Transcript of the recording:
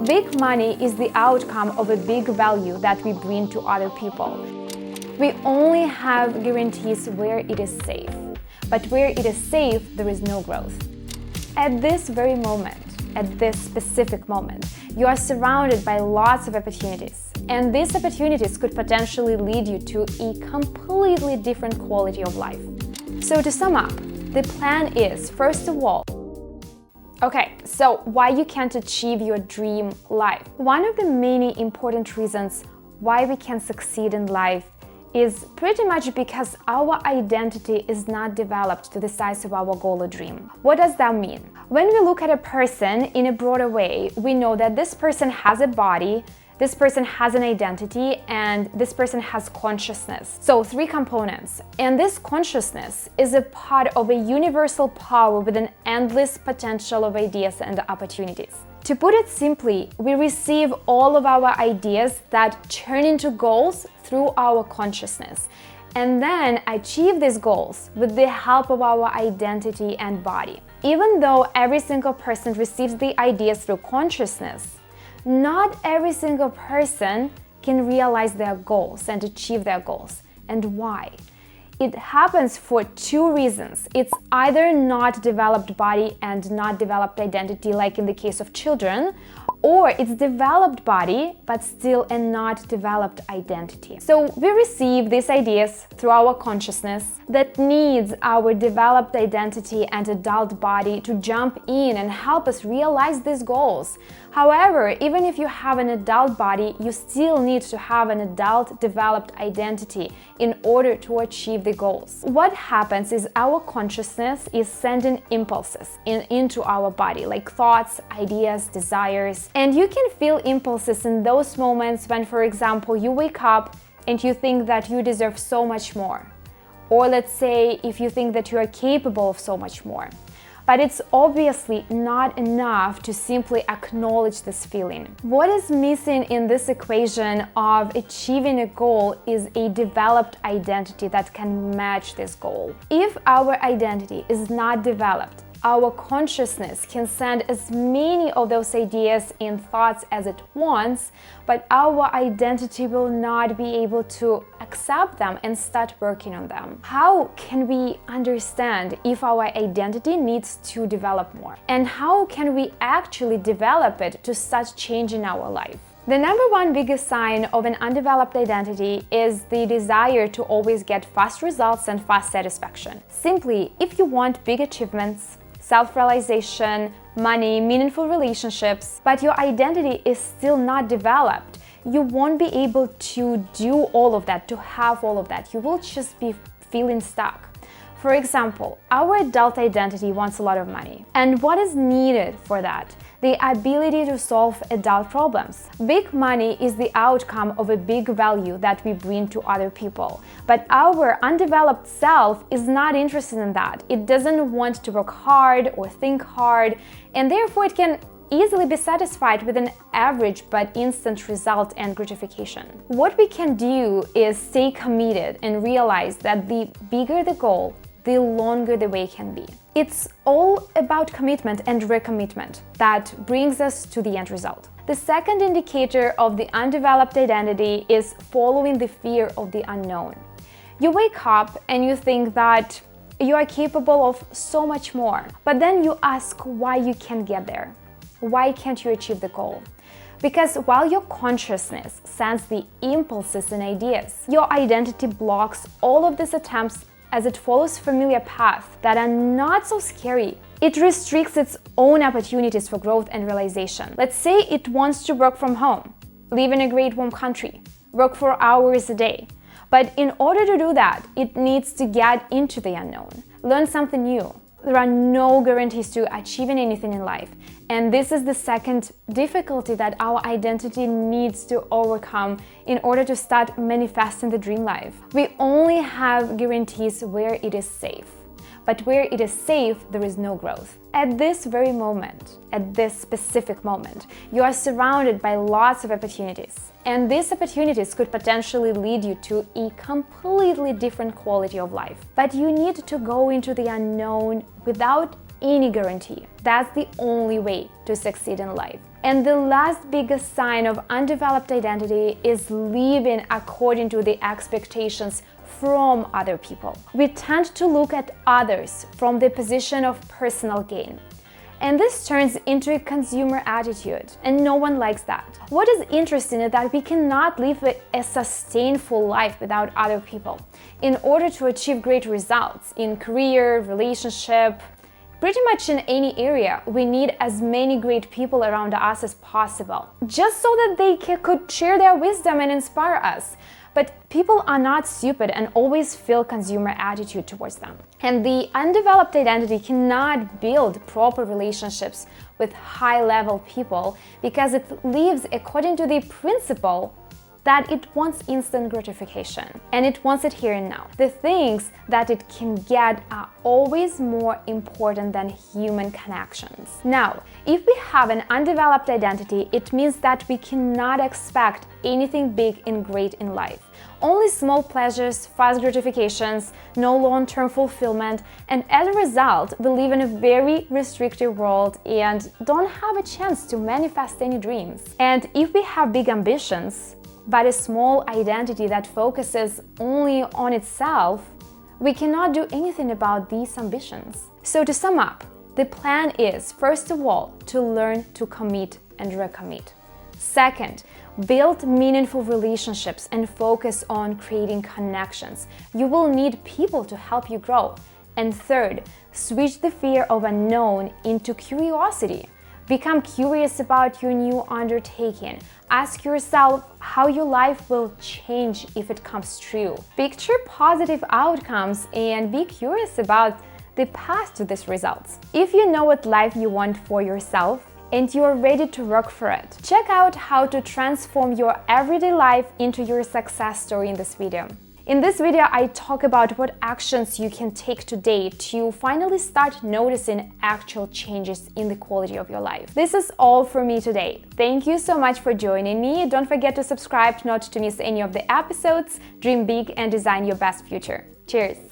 Big money is the outcome of a big value that we bring to other people. We only have guarantees where it is safe, but where it is safe, there is no growth. At this very moment, at this specific moment, you are surrounded by lots of opportunities, and these opportunities could potentially lead you to a completely different quality of life. So to sum up, the plan is, first of all, so why you can't achieve your dream life? One of the many important reasons why we can succeed in life is pretty much because our identity is not developed to the size of our goal or dream. What does that mean? When we look at a person in a broader way, we know that this person has a body, this person has an identity, and this person has consciousness. So 3 components. And this consciousness is a part of a universal power with an endless potential of ideas and opportunities. To put it simply, we receive all of our ideas that turn into goals through our consciousness, and then achieve these goals with the help of our identity and body. Even though every single person receives the ideas through consciousness, not every single person can realize their goals and achieve their goals. And why? It happens for 2 reasons. It's either not developed body and not developed identity, like in the case of children, or it's developed body but still a not developed identity. So we receive these ideas through our consciousness that needs our developed identity and adult body to jump in and help us realize these goals. However, even if you have an adult body, you still need to have an adult developed identity in order to achieve the goals. What happens is our consciousness is sending impulses into our body, like thoughts, ideas, desires. And you can feel impulses in those moments when, for example, you wake up and you think that you deserve so much more. Or let's say if you think that you are capable of so much more. But it's obviously not enough to simply acknowledge this feeling. What is missing in this equation of achieving a goal is a developed identity that can match this goal. If our identity is not developed, our consciousness can send as many of those ideas and thoughts as it wants, but our identity will not be able to accept them and start working on them. How can we understand if our identity needs to develop more? And how can we actually develop it to start changing our life? The number one biggest sign of an undeveloped identity is the desire to always get fast results and fast satisfaction. Simply, if you want big achievements, self-realization, money, meaningful relationships, but your identity is still not developed, you won't be able to do all of that, to have all of that. You will just be feeling stuck. For example, our adult identity wants a lot of money. And what is needed for that? The ability to solve adult problems. Big money is the outcome of a big value that we bring to other people. But our undeveloped self is not interested in that. It doesn't want to work hard or think hard, and therefore it can easily be satisfied with an average but instant result and gratification. What we can do is stay committed and realize that the bigger the goal, the longer the way can be. It's all about commitment and recommitment that brings us to the end result. The second indicator of the undeveloped identity is following the fear of the unknown. You wake up and you think that you are capable of so much more, but then you ask why you can't get there. Why can't you achieve the goal? Because while your consciousness sends the impulses and ideas, your identity blocks all of these attempts as it follows familiar paths that are not so scary. It restricts its own opportunities for growth and realization. Let's say it wants to work from home, live in a great warm country, work for hours a day. But in order to do that, it needs to get into the unknown, learn something new. There are no guarantees to achieving anything in life. And this is the second difficulty that our identity needs to overcome in order to start manifesting the dream life. We only have guarantees where it is safe. But where it is safe, there is no growth. At this very moment, at this specific moment, you are surrounded by lots of opportunities. And these opportunities could potentially lead you to a completely different quality of life. But you need to go into the unknown without any guarantee. That's the only way to succeed in life. And the last biggest sign of undeveloped identity is living according to the expectations from other people. We tend to look at others from the position of personal gain. And this turns into a consumer attitude, and no one likes that. What is interesting is that we cannot live a sustainable life without other people. In order to achieve great results in career, relationship, pretty much in any area, we need as many great people around us as possible, just so that they could share their wisdom and inspire us. But people are not stupid and always feel consumer attitude towards them. And the undeveloped identity cannot build proper relationships with high-level people because it lives according to the principle that it wants instant gratification and it wants it here and now. The things that it can get are always more important than human connections. Now, if we have an undeveloped identity, it means that we cannot expect anything big and great in life. Only small pleasures, fast gratifications, no long-term fulfillment, and as a result, we live in a very restrictive world and don't have a chance to manifest any dreams. And if we have big ambitions, but a small identity that focuses only on itself, we cannot do anything about these ambitions. So to sum up, the plan is, first of all, to learn to commit and recommit. Second, build meaningful relationships and focus on creating connections. You will need people to help you grow. And third, switch the fear of unknown into curiosity. Become curious about your new undertaking. Ask yourself how your life will change if it comes true. Picture positive outcomes and be curious about the path to these results. If you know what life you want for yourself and you are ready to work for it, check out how to transform your everyday life into your success story in this video. In this video, I talk about what actions you can take today to finally start noticing actual changes in the quality of your life. This is all for me today. Thank you so much for joining me. Don't forget to subscribe not to miss any of the episodes. Dream big and design your best future. Cheers!